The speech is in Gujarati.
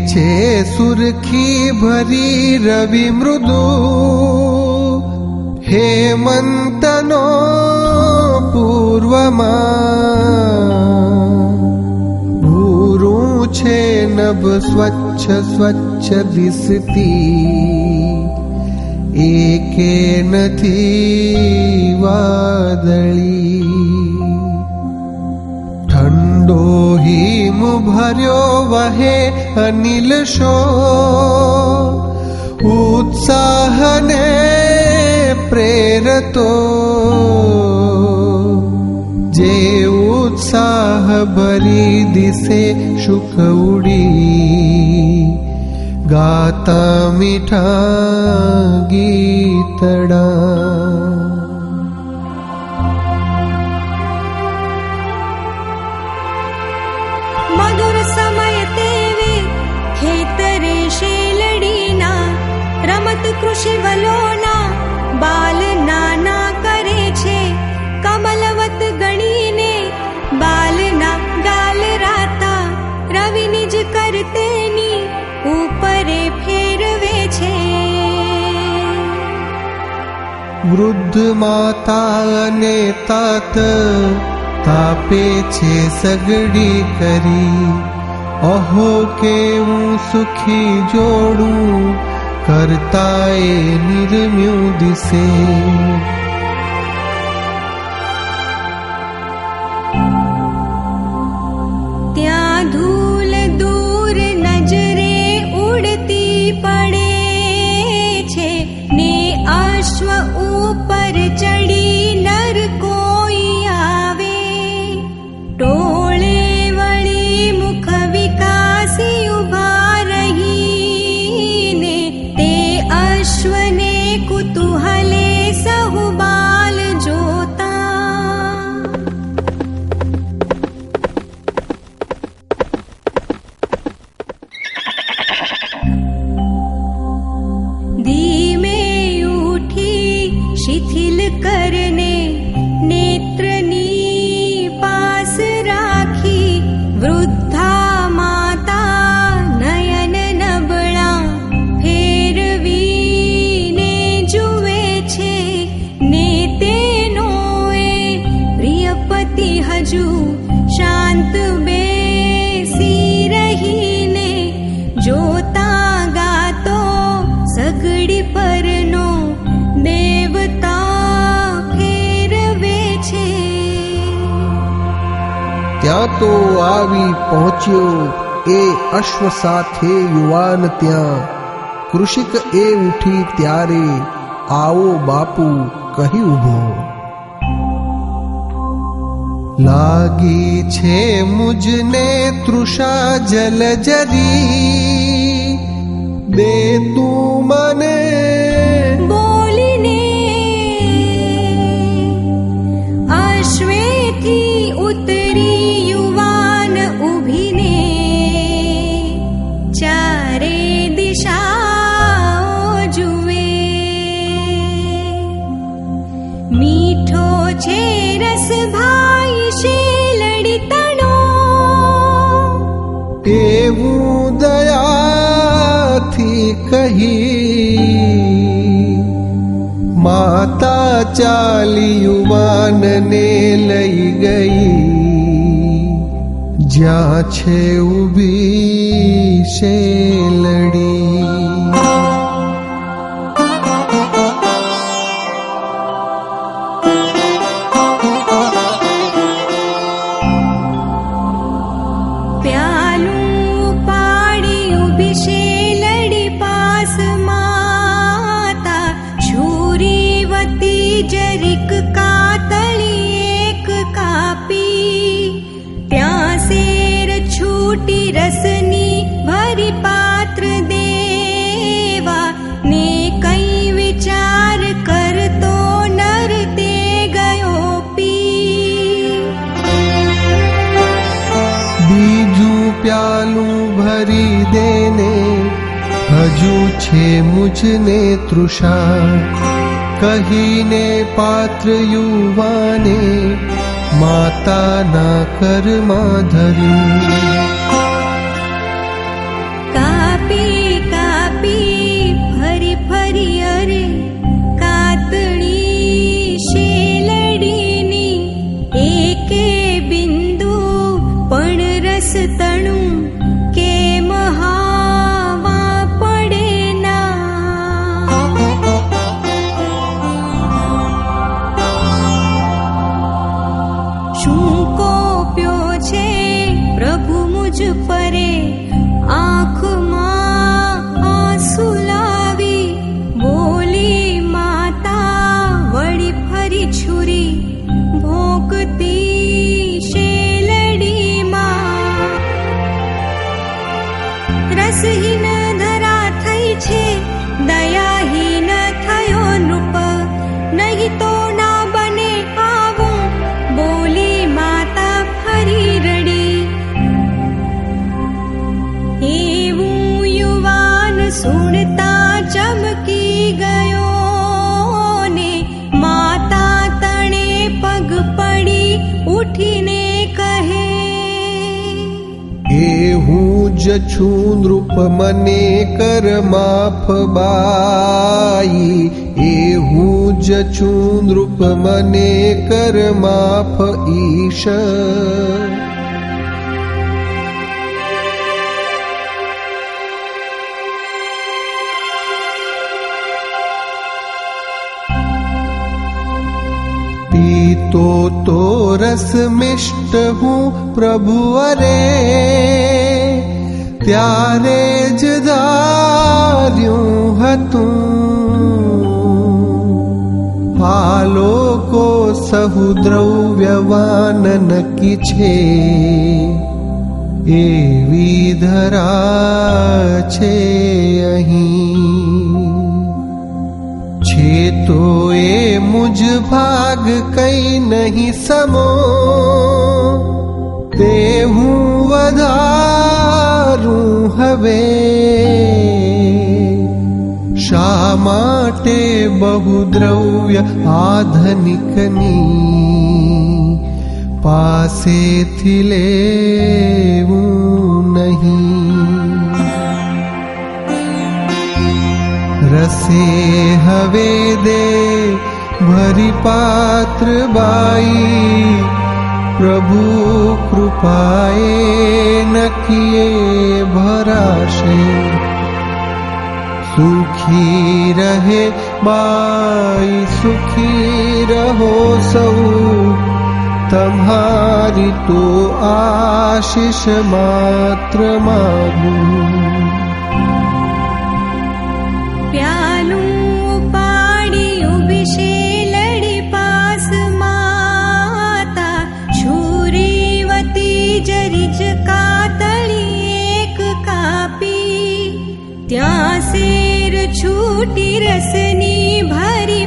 છે સુરખી ભરી રવિ મૃદુ, હેમંતનો પૂર્વમાં. ભૂરું છે નભ સ્વચ્છ સ્વચ્છ દિસતી, એકે નથી વાદળી. ઠંડો હિમ ભર્યો વહે અનિલ શો, ઉત્સાહને પ્રેરતો. જે ઉત્સાહ ભરી દિશે સુખ ઉડી, ગાતા મીઠા ગીતડા. મધુર સમય તેવે ખેતરે શેલડીના, રમત કૃષિ વલોના બાલ નાના કરે છે. કમલવત ગણીને બાલના ગાલ રાતા, રવિ નિજ કરતેની ઉપરે ફેરવે છે. વૃદ્ધ માતા અને તાત તાપે છે સગડી કરી. અહો કેવું સુખી જોડું, કરતા એ નિર્મ્યું દિશે. ત્યાં ધૂલ દૂર નજરે ઉડતી પડે છે, ને અશ્વ ઉપર ચડી નર કોઈ આવે. ટોળે વળી મુખ વિકાસી ઉભા રહીને, તે અશ્વને કુતૂહલે સહુ બાલ જોતા. ધીમે ઉઠી શિથિલ કરને નેત્રની પાસ રાખી, વૃદ્ધા માતા નયન નબળા ફેરવીને જુએ છે. ને તેનો એ પ્રિય પતિ હજુ શાંત બેસી રહીને, જોતા ગાતો સગડી પરનો દેવતા ફેરવે છે. ત્યાં તો આવી પહોંચ્યો એ અશ્વ સાથે યુવાન ત્યાં. કૃષિક એ ઉઠી ત્યારે આવો બાપુ કહી ઉભો. લાગી છે મુજને તૃષા જલજરી, દે તું મને બોલીને અશ્વેથી ઉતરી યુવાન ઊભીને, ચારે દિશાઓ જુએ. મીઠો છે રસ ભાઈ શેલડી તણો, એવું દયાથી કહી. માતા ચાલી યુવાનને લઈ ગઈ, જ્યાં છે ઊભી શેલડી. પ્યાલું પાડી ઊભી શેલડી પાસ માતા, છુરીવતી જરીક કાતળી એક કાપી. ત્યાં શેર છૂટી રસની ભરી પાત્ર દેવા, ને કઈ વિચાર કરતો નર તે ગયો પી. બીજું પ્યાલું ભરી દેને, હજુ છે મુજને તૃષા. કહીને પાત્ર યુવાને માતાના કરમાં ધર્યું. છું નૃપ મને કર માફ બાઈ એ હું જ છું નૃપ મને કર માફ ઈશ तो रस मिष्ट हूँ प्रभु अरे त्यारे ज धार्યું હતું આલોકો સહુ દ્રવ્યવાન નકી છે એવી ધરા છે અહીં છે તો એ મુझ ભાગ કઈ નહીં સમો તે હું વધારું હવે શા માટે બહુ દ્રવ્ય આધનિકની પાસેથી લેવું નહીં રસે હવે દે ભરી પાત્ર બાઈ પ્રભુ કૃપાએ નકીએ ભરાશે સુખી રહે બાઈ સુખી રહો સૌ તમારી તો આશીષ માત્ર માગું પ્યાલું પાડ્યું વિશેલડી પાસ માતા છુરીવતી જરીજ કાતળી એક કાપી ત્યાં શેર છૂટી રસની ભરી